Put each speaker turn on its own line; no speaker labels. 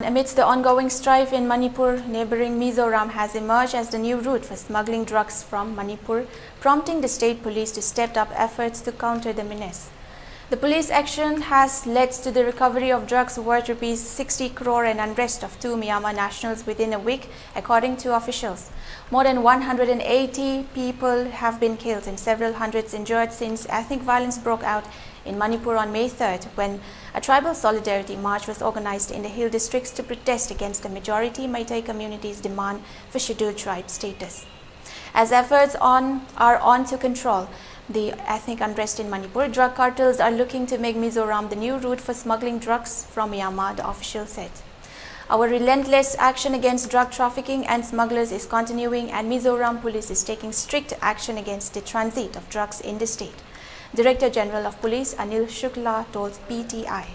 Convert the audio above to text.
Amidst the ongoing strife in Manipur, neighboring Mizoram has emerged as the new route for smuggling drugs from Manipur, prompting the state police to step up efforts to counter the menace. The police action has led to the recovery of drugs worth Rs 60 crore and arrest of 2 Myanmar nationals within a week, according to officials. More than 180 people have been killed and several hundreds injured since ethnic violence broke out in Manipur on May 3rd, when a tribal solidarity march was organized in the hill districts to protest against the majority Meitei community's demand for scheduled tribe status. As efforts are on to control the ethnic unrest in Manipur, drug cartels are looking to make Mizoram the new route for smuggling drugs from Myanmar, the official said. Our relentless action against drug trafficking and smugglers is continuing, and Mizoram police is taking strict action against the transit of drugs in the state. Director General of Police Anil Shukla told PTI.